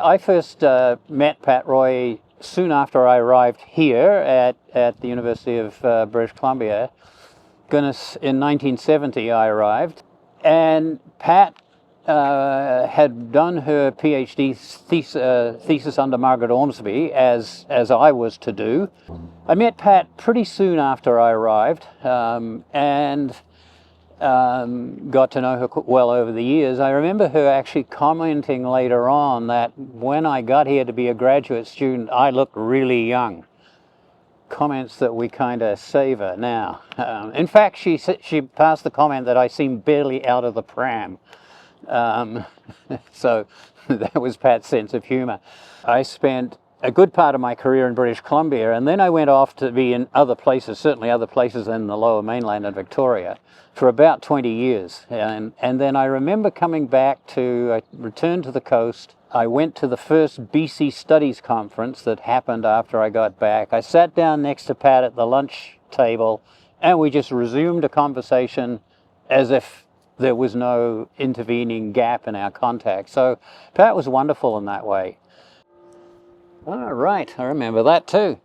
I first met Pat Roy soon after I arrived here at the University of British Columbia. Goodness, in 1970 I arrived, and Pat had done her PhD thesis under Margaret Ormsby, as I was to do. I met Pat pretty soon after I arrived, and got to know her well over the years. I remember her actually commenting later on that when I got here to be a graduate student, I looked really young. Comments that we kind of savor now. In fact, she passed the comment that I seemed barely out of the pram. So that was Pat's sense of humor. I spent a good part of my career in British Columbia, and then I went off to be in other places, certainly other places in the lower mainland and Victoria, for about 20 years. And then I remember coming back I returned to the coast. I went to the first BC Studies conference that happened after I got back. I sat down next to Pat at the lunch table, and we just resumed a conversation as if there was no intervening gap in our contact. So Pat was wonderful in that way. All right, I remember that too.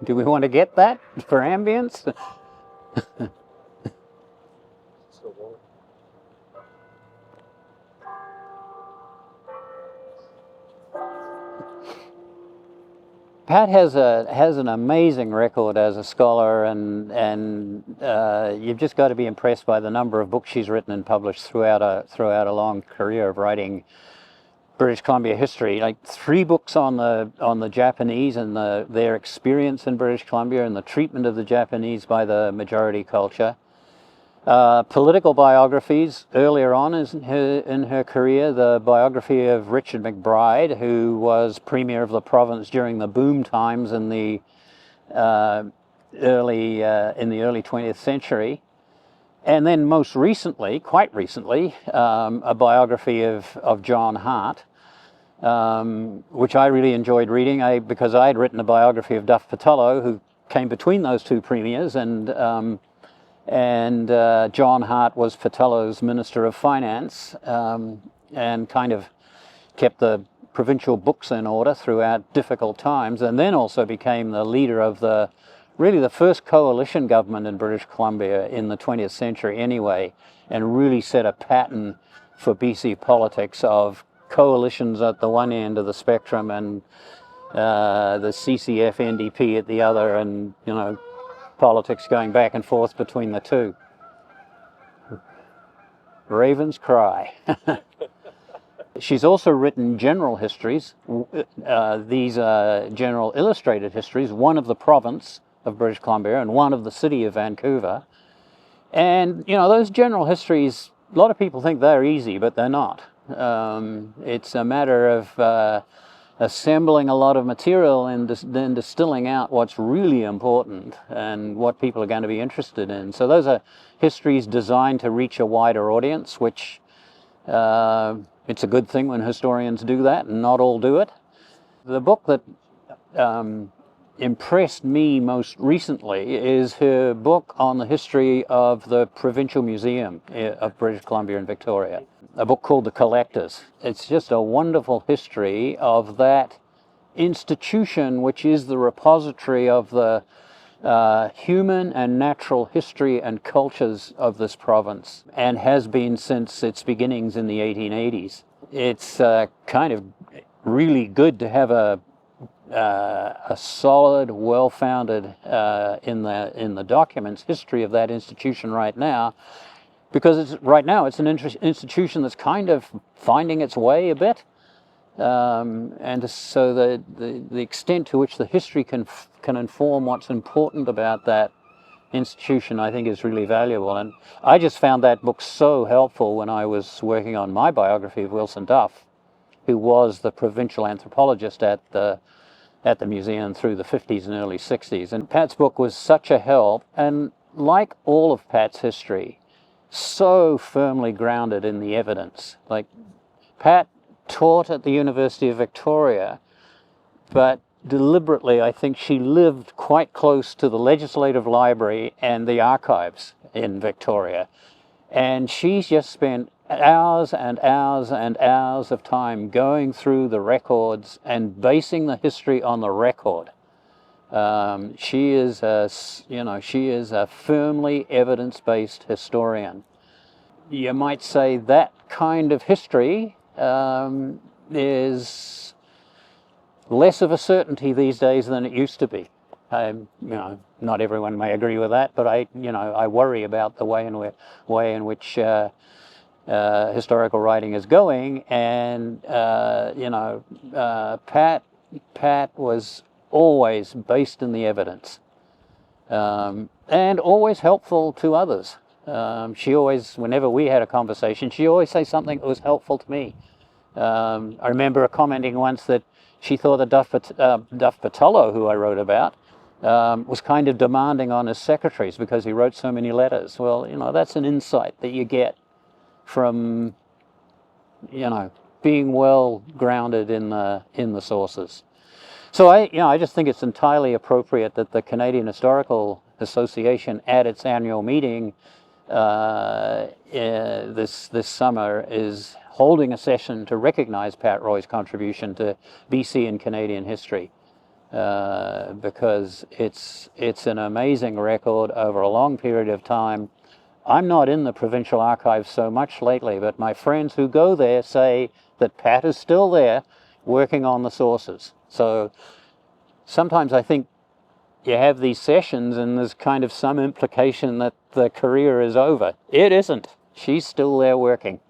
Do we want to get that for ambience? Pat has an amazing record as a scholar, and you've just got to be impressed by the number of books she's written and published throughout a long career of writing British Columbia history. Like 3 books on the Japanese and their experience in British Columbia and the treatment of the Japanese by the majority culture. Political biographies earlier on in her career, the biography of Richard McBride, who was Premier of the province during the boom times in the early 20th century. And then most recently, quite recently, a biography of John Hart, which I really enjoyed reading because I had written a biography of Duff Patullo, who came between those 2 premiers, and John Hart was Patullo's Minister of Finance, and kind of kept the provincial books in order throughout difficult times, and then also became the leader of really the first coalition government in British Columbia in the 20th century anyway, and really set a pattern for BC politics of coalitions at the one end of the spectrum and the CCF NDP at the other, and politics going back and forth between the two. Ravens cry. She's also written general histories. These are general illustrated histories, one of the province of British Columbia and one of the city of Vancouver. And those general histories, a lot of people think they're easy, but they're not. It's a matter of assembling a lot of material and then distilling out what's really important and what people are going to be interested in. So those are histories designed to reach a wider audience, which it's a good thing when historians do that, and not all do it. The book that impressed me most recently is her book on the history of the Provincial Museum of British Columbia and Victoria, a book called The Collectors. It's just a wonderful history of that institution, which is the repository of the human and natural history and cultures of this province, and has been since its beginnings in the 1880s. It's kind of really good to have a solid, well-founded in the documents history of that institution right now, because right now it's an institution that's kind of finding its way a bit, and so the extent to which the history can inform what's important about that institution, I think, is really valuable. And I just found that book so helpful when I was working on my biography of Wilson Duff, who was the provincial anthropologist at the museum through the 50s and early 60s. And Pat's book was such a help, and like all of Pat's history, so firmly grounded in the evidence. Like, Pat taught at the University of Victoria, but deliberately I think she lived quite close to the Legislative Library and the archives in Victoria. And she's just spent hours and hours and hours of time going through the records and basing the history on the record. She is a firmly evidence-based historian. You might say that kind of history is less of a certainty these days than it used to be. Not everyone may agree with that, but I worry about the way in which historical writing is going. And Pat was always based in the evidence, and always helpful to others. She always, whenever we had a conversation, she always say something that was helpful to me. I remember her commenting once that she thought that Duff Patullo, who I wrote about, was kind of demanding on his secretaries because he wrote so many letters. Well, that's an insight that you get from, being well grounded in the sources. So I just think it's entirely appropriate that the Canadian Historical Association, at its annual meeting this summer, is holding a session to recognize Pat Roy's contribution to BC and Canadian history, because it's an amazing record over a long period of time. I'm not in the provincial archives so much lately, but my friends who go there say that Pat is still there working on the sources. So sometimes I think you have these sessions and there's kind of some implication that the career is over. It isn't. She's still there working.